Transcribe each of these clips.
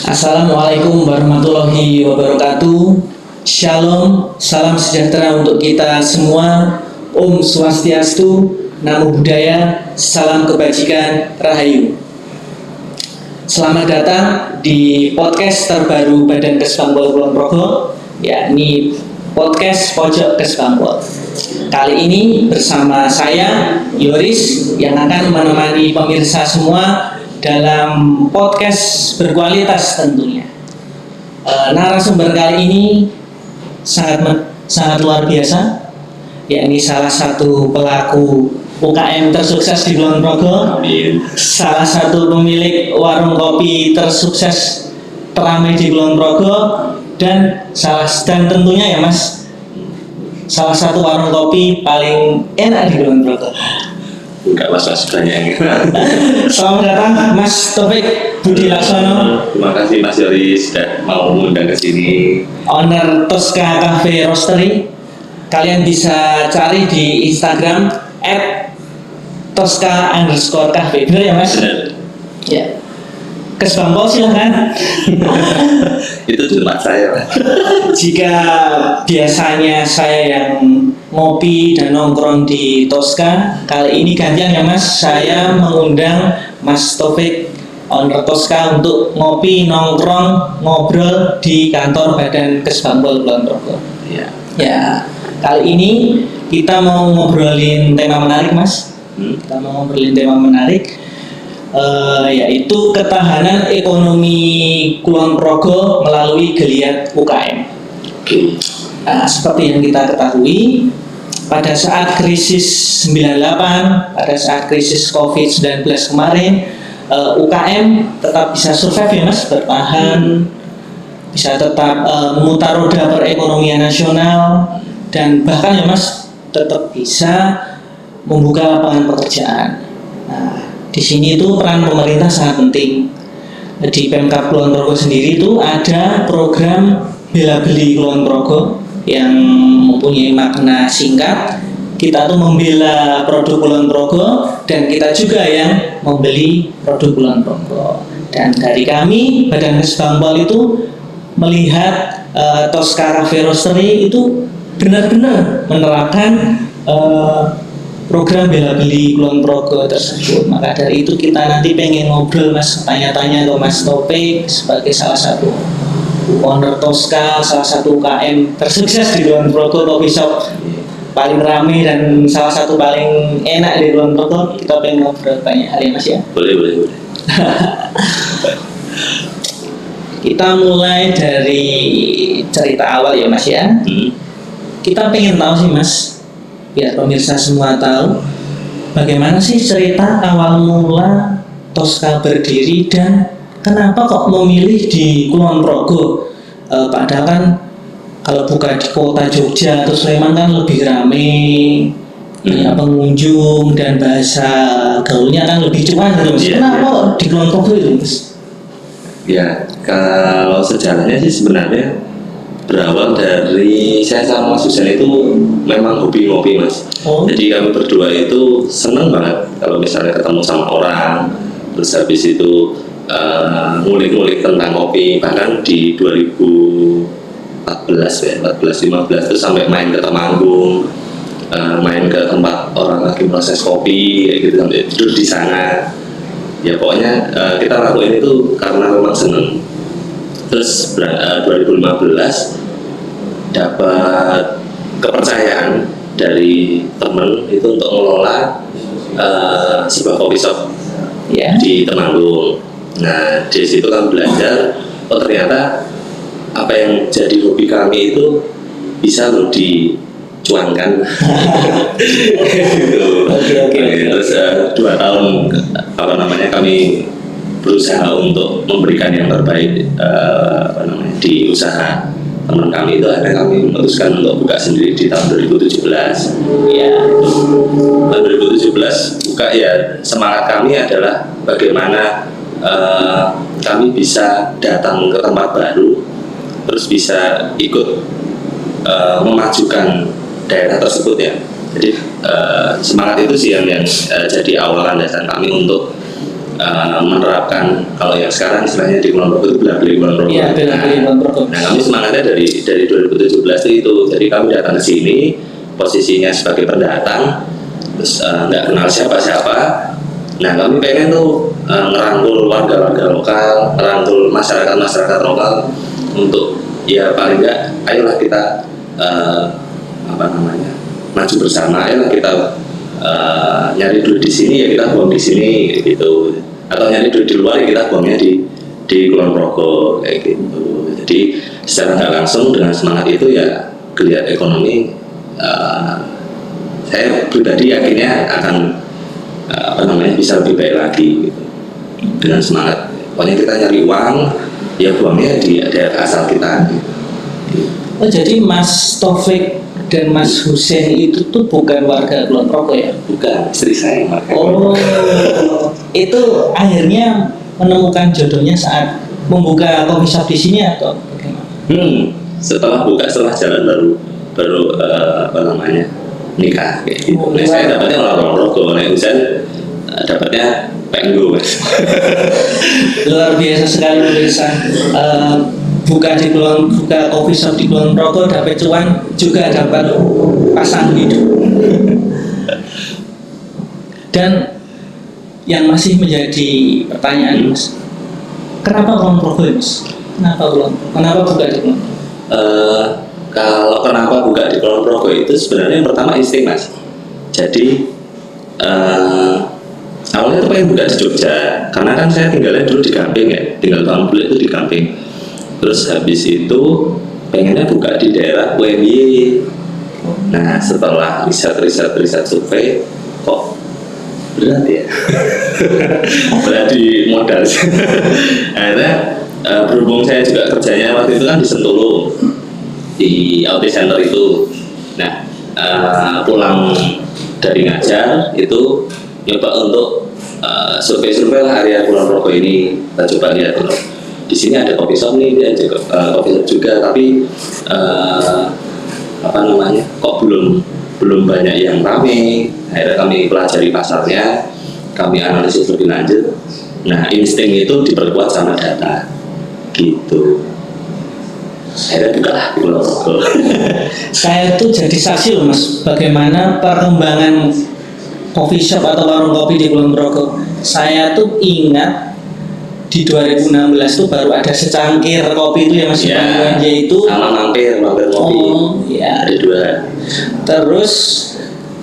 Assalamualaikum warahmatullahi wabarakatuh. Shalom, salam sejahtera untuk kita semua. Om Swastiastu, Namo Buddhaya, salam kebajikan, Rahayu. Selamat datang di podcast terbaru Badan Kesbangpol Kulon Progo, yakni podcast Pojok Kesbangpol. Kali ini bersama saya, Yoris, yang akan menemani pemirsa semua dalam podcast berkualitas tentunya. Narasumber kali ini sangat luar biasa, yakni salah satu pelaku UKM tersukses di Kulon Progo, salah satu pemilik warung kopi tersukses teramai di Kulon Progo, dan tentunya ya Mas, salah satu warung kopi paling enak di Kulon Progo. Enggak mas banyak. Selamat datang Mas Taufik Budi Laksono. Terima kasih Mas Yoris sudah mau mengundang ke sini. Owner Tosca Cafe Roastery. Kalian bisa cari di Instagram @tosca_cafe. Benar ya Mas? Benar. Ya. Kesbangpol silahkan. Itu cuma saya Mas. Jika biasanya saya yang ngopi dan nongkrong di Tosca, kali ini gantian ya Mas, saya mengundang Mas Taufik, owner Tosca, untuk ngopi, nongkrong, ngobrol di kantor Badan Kesbangpol Kulon Progo. Ya, kali ini kita mau ngobrolin tema menarik Mas. Kita mau ngobrolin tema menarik, yaitu ketahanan ekonomi Kulon Progo melalui geliat UKM. Nah, seperti yang kita ketahui, pada saat krisis 98, pada saat krisis COVID-19 kemarin, UKM tetap bisa survive ya Mas, bertahan, bisa tetap memutar roda perekonomian nasional, dan bahkan ya Mas, tetap bisa membuka lapangan pekerjaan. Nah, di sini itu peran pemerintah sangat penting. Di Pemkab Kulon Progo sendiri itu ada program Bela Beli Kulon Progo yang mempunyai makna singkat. Kita tuh membela produk Kulon Progo dan kita juga yang membeli produk Kulon Progo. Dan dari kami Badan Kesbangpol itu melihat Tosca Cafe Roastery itu benar-benar menerapkan program Bela Beli Kulon Progo tersebut. Maka dari itu kita nanti pengen ngobrol Mas, tanya-tanya ke Mas Taufik sebagai salah satu owner Tosca, salah satu UKM tersukses di Kulon Progo, coffee shop paling ramai dan salah satu paling enak di Kulon Progo. Kita pengen ngobrol banyak hal ya Mas ya. Boleh. Kita mulai dari cerita awal ya Mas ya. Kita pengen tahu sih Mas, biar pemirsa semua tahu bagaimana sih cerita awal mula Tosca berdiri dan kenapa kok memilih di Kulon Progo. Padahal kan kalau buka di kota Jogja atau Sleman kan lebih ramai, banyak pengunjung dan bahasa gaulnya kan lebih cuan gitu Mas. Kenapa kok di Kulon Progo itu Mas? Ya, kalau sejarahnya sih sebenarnya berawal dari saya sama Mas Husain itu memang hobi ngopi Mas. Jadi kami berdua itu senang banget kalau misalnya ketemu sama orang, terus habis itu ngulik-ngulik tentang kopi. Bahkan di 2014 ya, 14-15 itu sampai main ke Temanggung, main ke tempat orang lagi proses kopi kayak gitu, sampai tidur di sana. Ya pokoknya kita lakuin itu karena memang seneng. Terus 2015 dapat kepercayaan dari teman itu untuk mengelola sebuah coffee shop di Temanggung. Nah di situ kan belajar, oh ternyata apa yang jadi hobi kami itu bisa loh dicuankan. Gitu. Terus 2 tahun kami berusaha untuk memberikan yang terbaik di usaha teman kami itu. Akhirnya kami memutuskan untuk buka sendiri di tahun 2017. Ya, tahun 2017 buka ya, semangat kami adalah bagaimana kami bisa datang ke tempat baru, terus bisa ikut memajukan daerah tersebut ya. Jadi semangat itu sih yang jadi awal landasan kami untuk menerapkan kalau yang sekarang istilahnya di Kulon Progo itu bela-beli Kulon Progo. Iya, bela-beli Kulon Progo. Nah, kami semangatnya dari 2017 itu. Jadi kami datang ke sini posisinya sebagai pendatang, terus nggak kenal siapa-siapa. Nah, kami pengen tuh ngerangkul warga-warga lokal, ngerangkul masyarakat lokal untuk ya paling nggak, ayolah kita maju bersama, ayolah kita nyari duit di sini ya kita buang di sini gitu, atau nyari duit di luar ya kita buangnya di Kulon Progo kayak gitu. Jadi secara nggak langsung dengan semangat itu ya geliat ekonomi saya pribadi yakinnya akan bisa lebih baik lagi gitu. Dengan semangat pokoknya kita nyari uang ya buangnya di daerah asal kita gitu. Oh, jadi Mas Taufik dan Mas Hussein itu tuh bukan warga Kulon Progo ya? Bukan, istri saya warga. Oh, itu akhirnya menemukan jodohnya saat membuka coffee shop di sini atau bagaimana? Setelah jalan baru nikah kayak gitu. Nah, saya dapatnya orang Progo, nah Hussein dapatnya Penggo, Mas. Luar biasa sekali pemirsa. Buka coffee shop di Kulon Progo dapat cuan, juga dapat pasangan hidup. Dan yang masih menjadi pertanyaan, Mas, kenapa Kulon Progo, Mas? Kenapa buka di Kulon Progo? Kalau kenapa buka di Kulon Progo itu sebenarnya yang pertama insting, Mas. Jadi awalnya tuh pengen buka di Jogja, karena kan saya tinggalnya dulu di Gamping ya, tinggal tahun bulan itu di Gamping. Terus habis itu pengennya buka di daerah UMY. Nah, setelah riset survei, kok berat ya? Berat di modal. Akhirnya berhubung saya juga kerjanya waktu itu kan di Sentulu, di Auti Center itu. Nah, pulang dari ngajar itu nyoba untuk survei lah area Kulon Progo ini. Kita coba lihat dulu. Di sini ada coffee shop nih, dia juga coffee shop juga, tapi kok belum banyak yang ramai. Akhirnya kami pelajari pasarnya, kami analisis lebih lanjut. Nah, insting itu diperkuat sama data, gitu. Akhirnya bukalah di Kulon Progo. Saya tuh jadi saksi loh, Mas, bagaimana perkembangan coffee shop atau warung kopi di Kulon Progo. Saya tuh ingat di 2016 tuh baru ada secangkir kopi itu ya, Mas, ya, itu sama mampir kopi. Oh ya, ada 2. Terus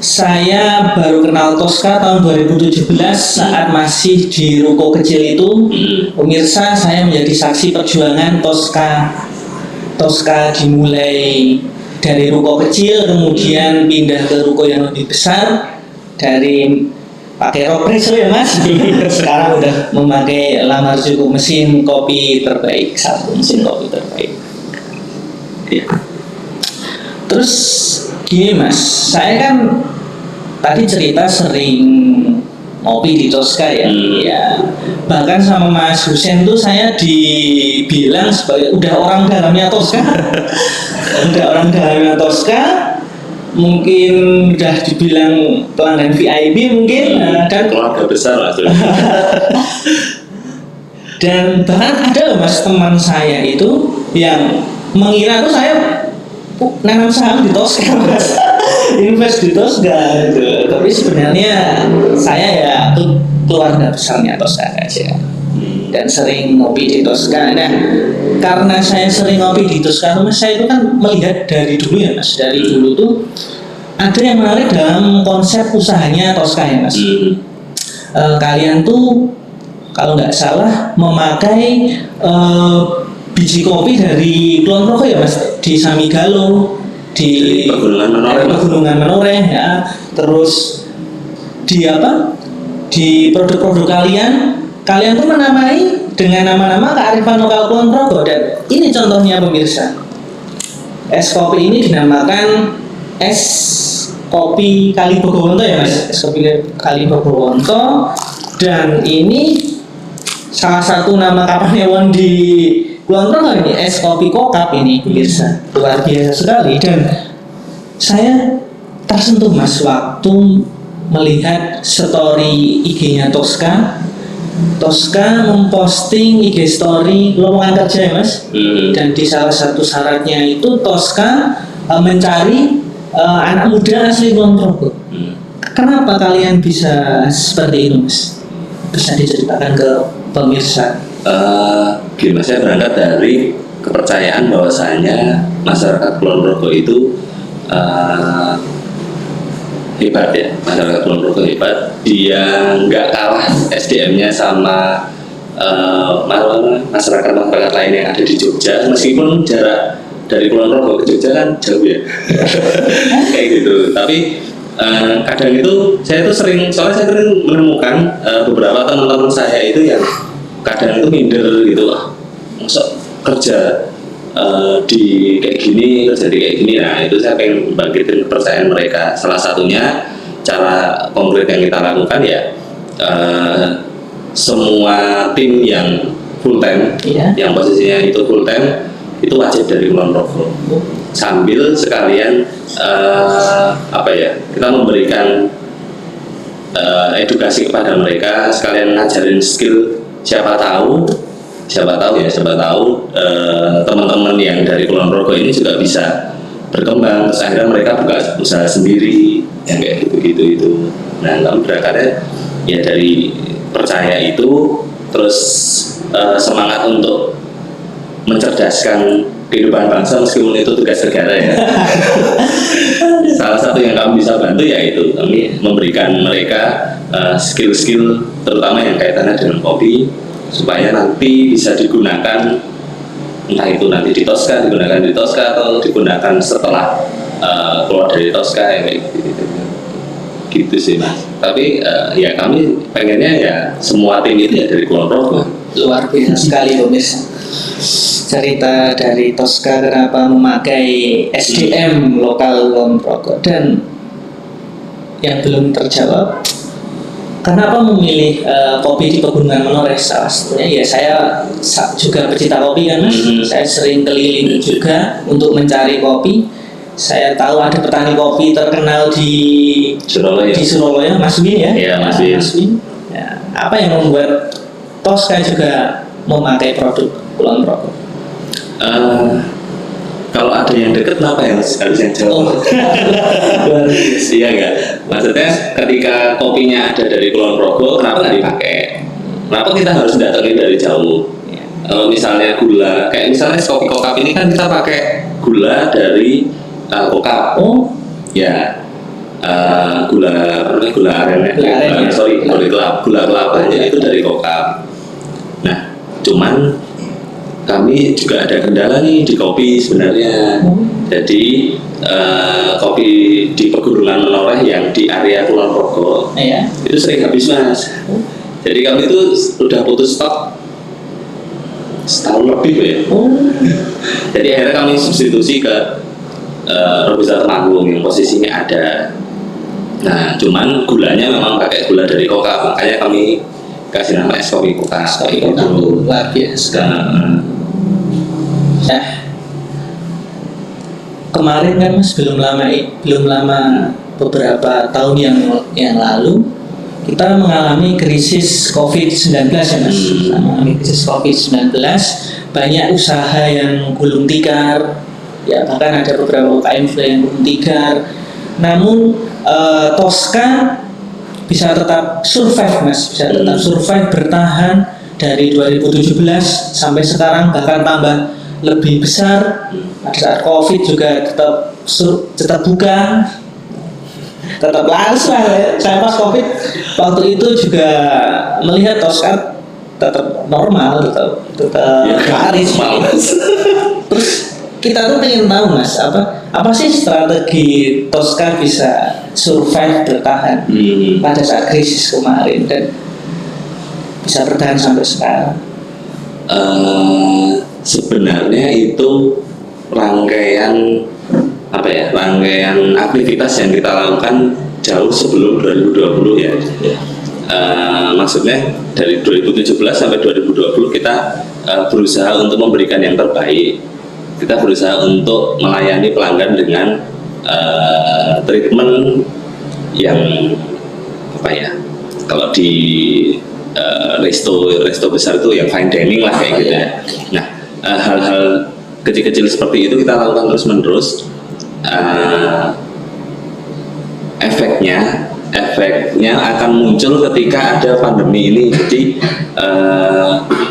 saya baru kenal Tosca tahun 2017 saat masih di ruko kecil itu. Pemirsa, saya menjadi saksi perjuangan Tosca dimulai dari ruko kecil, kemudian pindah ke ruko yang lebih besar, dari pakai Ropresso ya, Mas. Sekarang udah memakai Lamar Cukup, mesin kopi terbaik, satu mesin kopi terbaik ya. Terus gini, Mas, saya kan tadi cerita sering ngopi di Tosca ya. Ya, bahkan sama Mas Hussein tuh saya dibilang sebagai udah orang dalamnya Tosca. Udah orang dalamnya Tosca, mungkin udah dibilang pelanggan VIP mungkin, dan keluarga besar lah. Dan bahkan ada loh, Mas, teman saya itu yang mengira tuh saya nanam saham di Tosca, Mas. Invest di Tosca gitu. Tapi sebenarnya saya ya keluarga besarnya Tosca aja, dan sering ngopi di Tosca. Nah, karena saya sering ngopi di Tosca, Mas, saya itu kan melihat dari dulu ya, Mas. Dari dulu tuh ada yang menarik dalam konsep usahanya Tosca ya, Mas. Kalian tuh kalau nggak salah memakai biji kopi dari Kulon Progo ya, Mas, di Samigalo, di Pegunungan Menoreh ya. Terus di produk-produk kalian tuh menamai dengan nama-nama kearifan lokal Kulon Progo. Dan ini contohnya, pemirsa, es kopi ini dinamakan es kopi Kali Bogowonto ya, Mas. Es kopi Kali Bogowonto. Dan ini salah satu nama kapanewon di Kulon Progo ini, es kopi kokap ini, pemirsa. Luar biasa sekali. Dan saya tersentuh, Mas, waktu melihat story IG-nya Tosca. Tosca memposting IG story lowongan kerja ya Mas. Dan di salah satu syaratnya itu Tosca mencari anak muda asli Kulon Progo. Kenapa kalian bisa seperti itu Mas? Bisa diceritakan ke pemirsa. Gini Mas, saya berangkat dari kepercayaan bahwasanya masyarakat Kulon Progo itu hebat ya, masyarakat Kulon Progo hebat. Dia nggak kalah SDM-nya sama masyarakat lain yang ada di Jogja, meskipun jarak dari Kulon Progo ke Jogja kan jauh ya. Kayak gitu. Tapi kadang itu saya tuh sering, soalnya saya sering menemukan beberapa teman-teman saya itu yang kadang itu minder gitu, masuk kerja di kayak gini, kerja di kayak gini. Nah itu saya pengen bangkitin kepercayaan mereka. Salah satunya cara konkret yang kita lakukan ya, semua tim yang full time, yang posisinya itu full time itu wajib dari Kulon Progo. Sambil sekalian kita memberikan edukasi kepada mereka, sekalian ngajarin skill. Siapa tahu teman-teman yang dari Kulon Progo ini juga bisa berkembang, terus akhirnya mereka buka usaha sendiri yang kayak gitu-gitu itu. Nah kami berangkatnya ya dari percaya itu, terus semangat untuk mencerdaskan kehidupan bangsa meskipun itu tugas negara ya. Salah satu yang kami bisa bantu yaitu kami memberikan mereka skill-skill terutama yang kaitannya dengan kopi, supaya nanti bisa digunakan, entah itu nanti digunakan di Tosca atau digunakan setelah keluar dari Tosca ya, kayak gitu sih Mas. Tapi ya kami pengennya ya semua tim itu ya dari Kulon Progo. Luar biasa sekali pemirsa. Cerita dari Tosca kenapa memakai SDM lokal Kulon Progo, dan yang belum terjawab kenapa memilih kopi di Pegunungan Menoreh. Salah satunya ya saya juga pecinta kopi kan Mas. Saya sering keliling juga untuk mencari kopi. Saya tahu ada petani kopi terkenal di Surabaya, Mas Win ya. Iya, Mas Win. Ya, apa yang membuat Tosca juga memakai produk Kulon Progo? Kalau ada yang deket, kenapa yang harus yang jauh? Iya nggak? Maksudnya ketika kopinya ada dari Kulon Progo, kenapa nggak dipakai? Kenapa kita harus datangin dari jauh? Misalnya gula, kayak misalnya kopi kokap ini kan kita pakai gula dari kokap. Ya, gula aren, gula kelapanya itu dari kokap. Nah, cuman kami juga ada kendala nih di kopi sebenarnya. Jadi kopi di Pegunungan Menoreh yang di area Kulon Progo itu sering habis Mas. Jadi kami itu udah putus stok setahun lebih ya. Jadi akhirnya kami substitusi ke Robusta Temanggung yang posisinya ada. Nah cuman gulanya memang pakai gula dari kokap, makanya kami kasih nama es kopi kokap. Luar biasa. Kemarin kan Mas belum lama beberapa tahun yang lalu kita mengalami krisis COVID-19 ya Mas. Mengalami krisis COVID-19, banyak usaha yang gulung tikar, ya bahkan ada beberapa UKM yang gulung tikar. Namun Tosca bisa tetap survive Mas, bisa tetap survive, bertahan dari 2017 sampai sekarang, bahkan tambah lebih besar. Pada saat COVID juga tetap buka, tetap laris lah ya. Saya pas COVID waktu itu juga melihat Tosca tetap normal, tetap laris. Terus kita tuh pengen tahu Mas, apa sih strategi Tosca bisa survive, bertahan pada saat krisis kemarin dan bisa bertahan sampai sekarang? Sebenarnya itu rangkaian aktivitas yang kita lakukan jauh sebelum 2020 ya. Maksudnya dari 2017 sampai 2020 kita berusaha untuk memberikan yang terbaik. Kita berusaha untuk melayani pelanggan dengan treatment yang kalau di resto besar itu yang fine dining lah kayak gitu ya. Nah, hal-hal kecil-kecil seperti itu kita lakukan terus-menerus. Efeknya akan muncul ketika ada pandemi ini. Jadi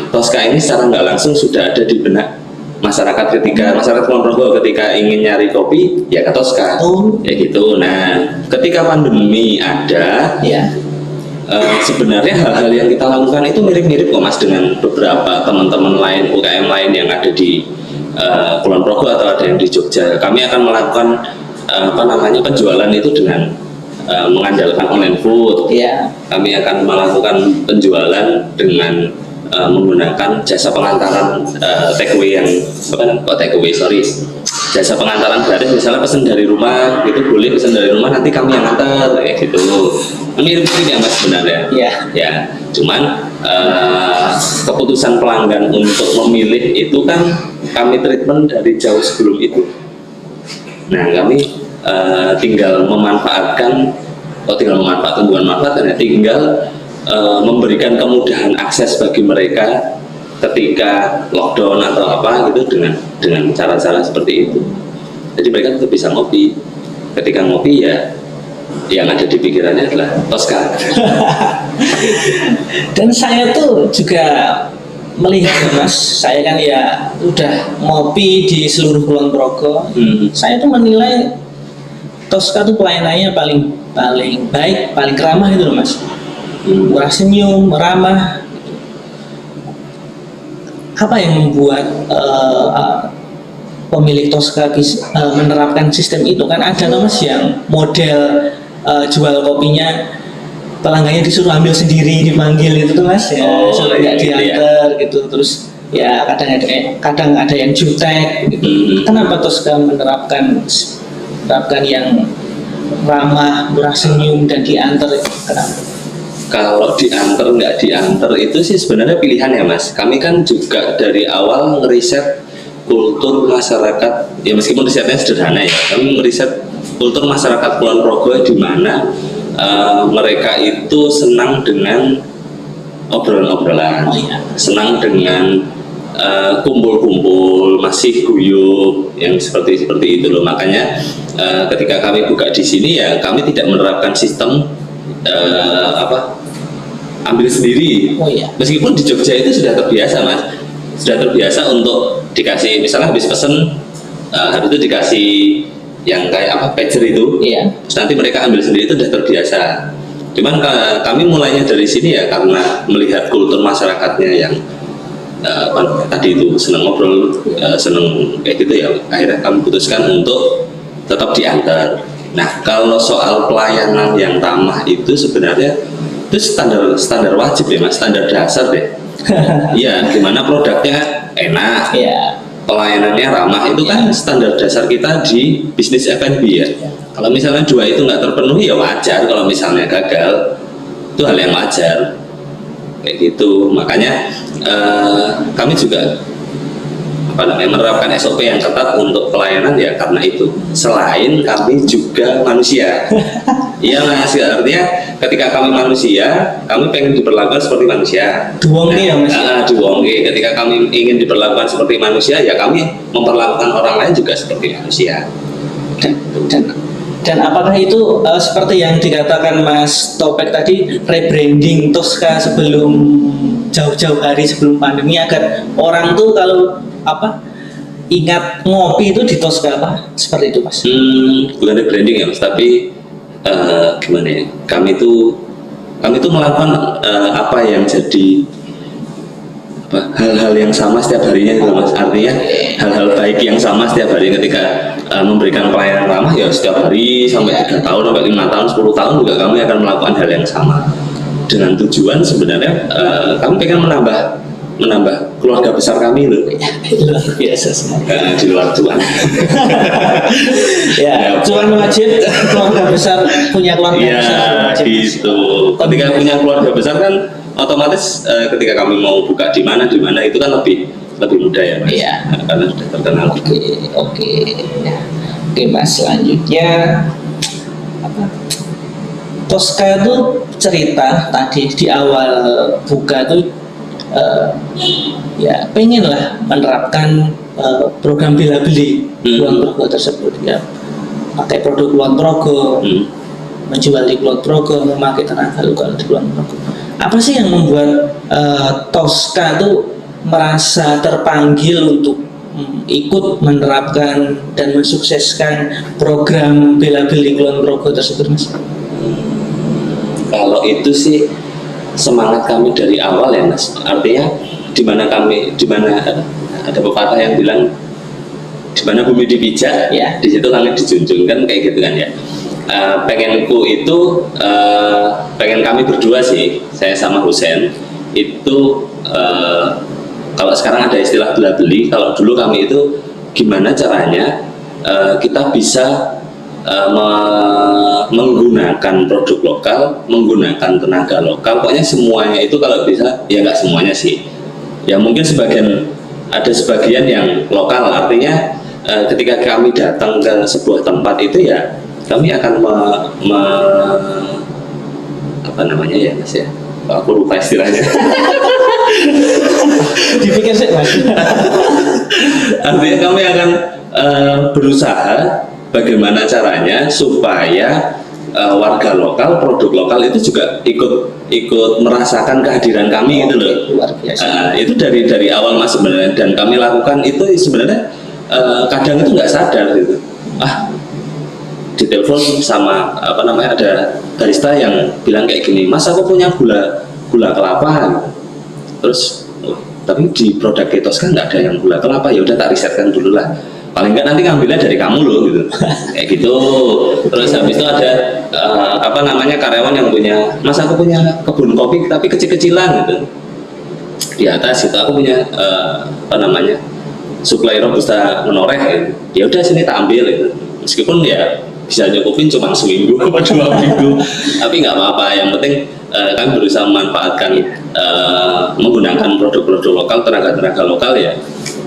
Tosca ini secara nggak langsung sudah ada di benak masyarakat ketika masyarakat Kulon Progo ketika ingin nyari kopi ya ke Tosca, ya gitu. Nah, ketika pandemi ada, sebenarnya hal-hal yang kita lakukan itu mirip-mirip kok Mas dengan beberapa teman-teman lain UKM lain yang ada di Kulon Progo atau ada yang di Jogja. Kami akan melakukan penjualan itu dengan mengandalkan online food. Kami akan melakukan penjualan dengan menggunakan jasa pengantaran takeaway yang jasa pengantaran gratis. Misalnya pesan dari rumah itu boleh pesan dari rumah, nanti kami yang antar kayak gitu. Mirip ya Mas sebenarnya. Ya, cuman keputusan pelanggan untuk memilih itu kan kami treatment dari jauh sebelum itu. Nah, kami tinggal memanfaatkan bukan manfaat, tinggal memberikan kemudahan akses bagi mereka ketika lockdown atau apa gitu dengan cara-cara seperti itu. Jadi mereka tetap bisa ngopi. Ketika ngopi ya yang ada di pikirannya adalah Tosca. Dan saya tuh juga melihat Mas, saya kan ya udah ngopi di seluruh Kulon Progo. Saya tuh menilai Tosca tuh pelayanannya paling baik, paling ramah itu loh Mas. Murah senyum, ramah. Apa yang membuat pemilik Tosca menerapkan sistem itu? Kan ada loh Mas yang model jual kopinya pelanggannya disuruh ambil sendiri, dipanggil itu tuh Mas ya, sampai nggak diantar gitu. Terus ya kadang ada yang jutek gitu. Kenapa Tosca menerapkan yang ramah, murah senyum dan diantar? Kenapa? Kalau diantar nggak diantar itu sih sebenarnya pilihan ya Mas. Kami kan juga dari awal ngeriset kultur masyarakat, ya meskipun risetnya sederhana ya, kami ngeriset kultur masyarakat Kulon Progo di mana mereka itu senang dengan obrolan-obrolan, senang dengan kumpul-kumpul, masih guyup yang seperti itu loh. Makanya ketika kami buka di sini ya kami tidak menerapkan sistem ambil sendiri. Meskipun di Jogja itu sudah terbiasa Mas, sudah terbiasa untuk dikasih, misalnya habis pesen habis itu dikasih yang kayak pager itu, terus nanti mereka ambil sendiri, itu sudah terbiasa. Cuman kami mulainya dari sini ya karena melihat kultur masyarakatnya yang tadi itu senang ngobrol, senang kayak gitu ya, akhirnya kami putuskan untuk tetap diantar. Nah, kalau soal pelayanan yang ramah itu sebenarnya itu standar wajib ya Mas, standar dasar deh. Iya, gimana produknya enak, pelayanannya ramah, itu kan standar dasar kita di bisnis F&B ya. Kalau misalnya dua itu nggak terpenuhi ya wajar, kalau misalnya gagal itu hal yang wajar kayak gitu. Makanya kami juga menerapkan SOP yang ketat untuk pelayanan ya karena itu. Selain kami juga manusia. Iya Mas, artinya ketika kami manusia, kami pengen diperlakukan seperti manusia. Diwongke ya Mas. Diwongke. Ketika kami ingin diperlakukan seperti manusia, ya kami memperlakukan orang lain juga seperti manusia. Dan apakah itu seperti yang dikatakan Mas Topek tadi, rebranding Tosca sebelum jauh-jauh hari sebelum pandemi, agar orang tuh kalau ingat ngopi itu di Tosca seperti itu Mas? Bukan rebranding ya Mas, tapi gimana ya? Kami tuh melakukan apa yang jadi hal-hal yang sama setiap harinya gitu Mas. Artinya hal-hal baik yang sama setiap hari ketika memberikan pelayanan ramah ya setiap hari sampai 3 tahun, sampai 5 tahun, 10 tahun juga kami akan melakukan hal yang sama. Dengan tujuan sebenarnya kami pengen menambah keluarga besar kami loh. Luar biasa semua. Di luar cuan. Ya, cuan wajib, keluarga besar, punya keluarga besar. Ya, gitu. Ketika punya keluarga besar kan otomatis ketika kami mau buka di mana itu kan lebih mudah ya Mas. Iya. Karena sudah terkenal. Oke. Ya. Oke Mas, selanjutnya Tosca itu cerita tadi di awal buka tuh ya pengen lah menerapkan program bela beli Kulon Progo tersebut ya, pakai produk Kulon Progo, menjual di Kulon Progo, memakai tenaga lokal di Kulon Progo. Apa sih yang membuat Tosca tuh merasa terpanggil untuk ikut menerapkan dan mensukseskan program bela beli Kulon Progo tersebut, Mas? Kalau itu sih semangat kami dari awal ya, Mas. Artinya di mana ada pepatah yang bilang di mana bumi dipijak, Ya. di situ langit dijunjung, kan kayak gitu kan ya. Pengenku itu pengen kami berdua sih, saya sama Husen itu kalau sekarang ada istilah bela beli, kalau dulu kami itu gimana caranya kita bisa menggunakan produk lokal, menggunakan tenaga lokal, pokoknya semuanya itu kalau bisa, ya nggak semuanya sih, ya mungkin ada sebagian yang lokal, artinya ketika kami datang ke sebuah tempat itu ya kami akan apa namanya ya Mas ya, aku lupa istilahnya. Dipikir sih, Mas. Artinya kami akan berusaha bagaimana caranya supaya warga lokal, produk lokal itu juga ikut merasakan kehadiran kami gitu loh. Luar biasa. Itu dari awal Mas sebenarnya, dan kami lakukan itu sebenarnya kadang itu nggak sadar gitu. Ditelepon sama apa namanya, ada barista yang bilang kayak gini, Mas aku punya gula kelapa. Terus tapi di produk Ketos kan nggak ada yang gula kelapa, ya udah tak risetkan dulu lah, paling nggak nanti ngambilnya dari kamu loh gitu. Kayak gitu. Terus habis itu ada apa namanya, karyawan yang punya, Mas aku punya kebun kopi tapi kecil-kecilan gitu, di atas itu aku punya apa namanya, suplai robusta menoreh gitu. Ya udah sini tak ambil gitu. Meskipun ya bisa nyukupin cuma seminggu atau 2 minggu, tapi nggak apa-apa, yang penting kami berusaha memanfaatkan menggunakan produk-produk lokal, tenaga-tenaga lokal ya.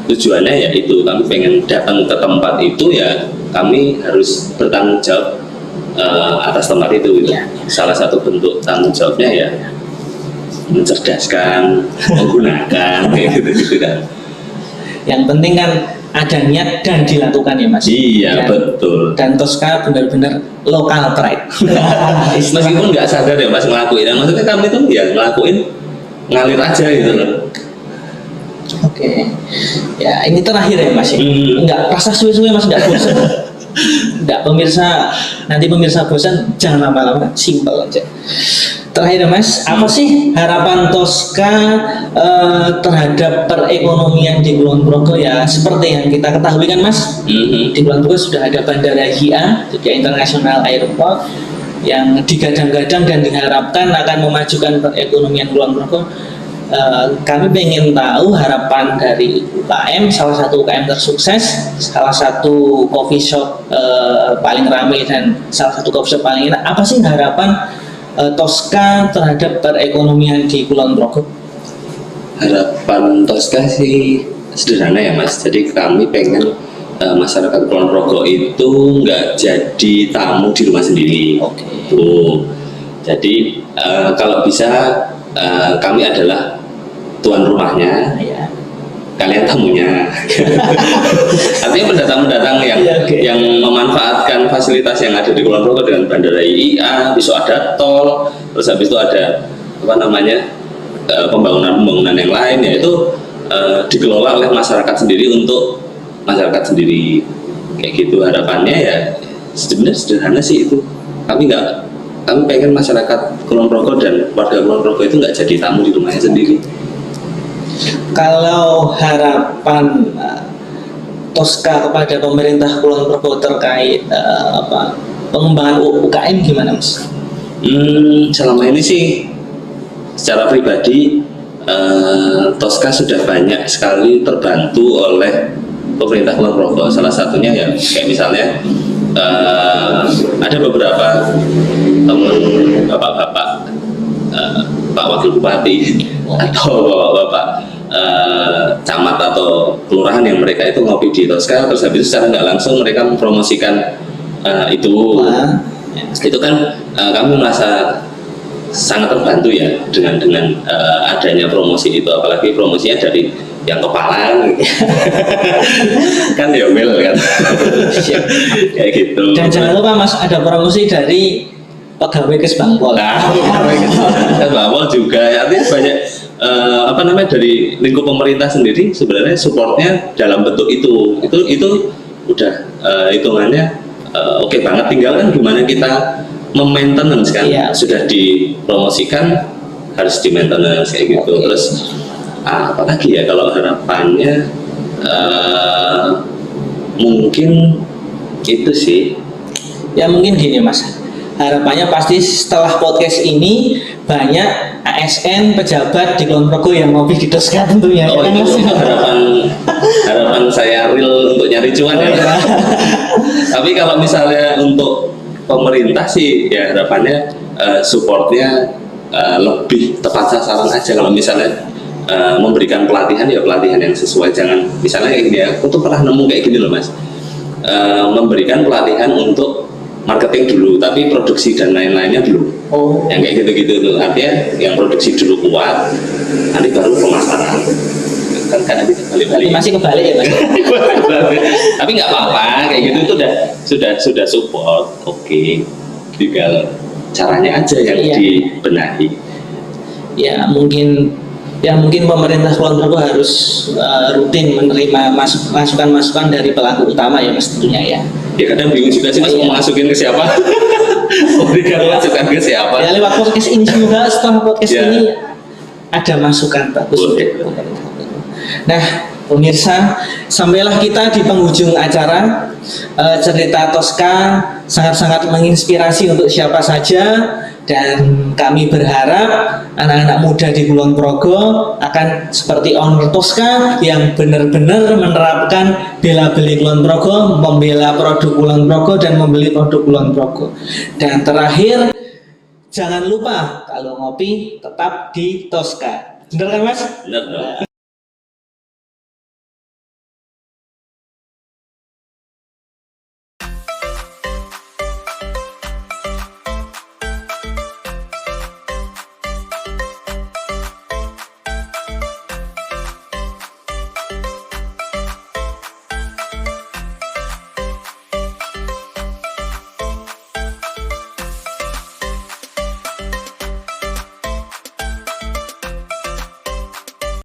Tujuannya ya itu, kami pengen datang ke tempat itu ya kami harus bertanggung jawab atas tempat itu gitu. Salah satu bentuk tanggung jawabnya ya mencerdaskan, menggunakan kayak gitu kan. Yang penting kan ada niat dan dilakukan ya, Mas. Iya, betul. Dan Tosca benar-benar lokal pride. Meskipun nggak sadar ya Mas ngelakuin, maksudnya kami itu ya ngelakuin ngalir aja gitu loh. Oke. Ya, ini terakhir ya, Mas. Enggak rasa suwe-suwe, Mas, enggak bosan. Enggak, pemirsa, nanti pemirsa bosan jangan lama-lama, simpel aja. Terakhir ya, Mas, apa sih harapan Tosca terhadap perekonomian di Kulon Progo ya? Seperti yang kita ketahui kan, Mas, di Kulon Progo sudah ada Bandara HIA, juga International Airport, yang digadang-gadang dan diharapkan akan memajukan perekonomian Kulon Progo. Kami ingin tahu harapan dari UKM, salah satu UKM tersukses, salah satu coffee shop paling ramai dan salah satu coffee shop paling enak. Apa sih harapan Tosca terhadap perekonomian di Kulon Progo? Harapan Tosca sih sederhana ya Mas. Jadi kami pengen masyarakat Kulon Progo itu nggak jadi tamu di rumah sendiri. Oke. Tuh. Jadi kalau bisa kami adalah tuan rumahnya, Ya. kalian tamunya. Artinya pendatang-pendatang yang memanfaatkan fasilitas yang ada di Kulon Progo dengan Bandara IIA, besok ada tol, terus habis itu ada apa namanya pembangunan yang lain, yaitu dikelola oleh masyarakat sendiri untuk masyarakat sendiri, kayak gitu. Harapannya ya sebenarnya sederhana sih itu. Kami pengen masyarakat Kulon Progo dan warga Kulon Progo itu nggak jadi tamu di rumahnya sendiri. Kalau harapan Tosca kepada pemerintah Kulon Progo terkait pengembangan UKM gimana, Mas? Selama ini sih secara pribadi Tosca sudah banyak sekali terbantu oleh pemerintah Kulon Progo. Salah satunya ya kayak misalnya ada beberapa teman bapak-bapak Pak Wakil Bupati atau bapak-bapak camat atau kelurahan yang mereka itu ngopi di Tosca, terus habis itu secara nggak langsung mereka mempromosikan itu. Itu kan kami merasa sangat terbantu ya dengan adanya promosi itu, apalagi promosinya dari yang kepala kan ya Mel kan kayak gitu. Dan jangan lupa Mas, ada promosi dari pegawai Kesbangpol. Bawah juga artinya banyak dari lingkup pemerintah sendiri sebenarnya supportnya dalam bentuk itu udah hitungannya oke banget, tinggal kan gimana kita memaintenance kan. Iya. Sudah dipromosikan harus di maintenance kayak gitu. Terus apalagi ya kalau harapannya mungkin itu sih Ya mungkin gini Mas, harapannya pasti setelah podcast ini banyak ASN pejabat di Kulon Progo yang ngopi di Tosca tentunya. oh Ya kan, itu Mas? harapan saya real untuk nyari cuan ya. Tapi kalau misalnya untuk pemerintah sih ya harapannya supportnya lebih tepat sasaran aja. Kalau misalnya memberikan pelatihan ya pelatihan yang sesuai, jangan misalnya kayak gini ya, aku tuh pernah nemu kayak gini loh Mas, memberikan pelatihan untuk marketing dulu tapi produksi dan lain-lainnya belum. Oh. Yang kayak gitu-gitu tuh artinya yang produksi dulu kuat nanti baru pemasaran kan karena bisa balik-balik. Masih kebalik ya Mas. Tapi nggak apa-apa kayak gitu itu sudah support, oke. Tinggal caranya aja yang Iya. dibenahi. Ya mungkin pemerintah Kulon Progo harus rutin menerima masukan-masukan dari pelaku utama ya Mas tentunya ya. Ya kadang bingung juga sih Mas Iya. mau masukin ke siapa. Memberikan masukan ke siapa. Ya lewat podcast ini juga, setelah podcast Ya. ini ada masukan bagus Boleh. untuk pemerintah. Nah, pemirsa, sampailah kita di penghujung acara. Cerita Tosca sangat-sangat menginspirasi untuk siapa saja, dan kami berharap anak-anak muda di Kulon Progo akan seperti owner Tosca yang benar-benar menerapkan bela beli Kulon Progo, membela produk Kulon Progo dan membeli produk Kulon Progo. Dan terakhir, jangan lupa kalau ngopi tetap di Tosca. Benar kan Mas? Benar dong.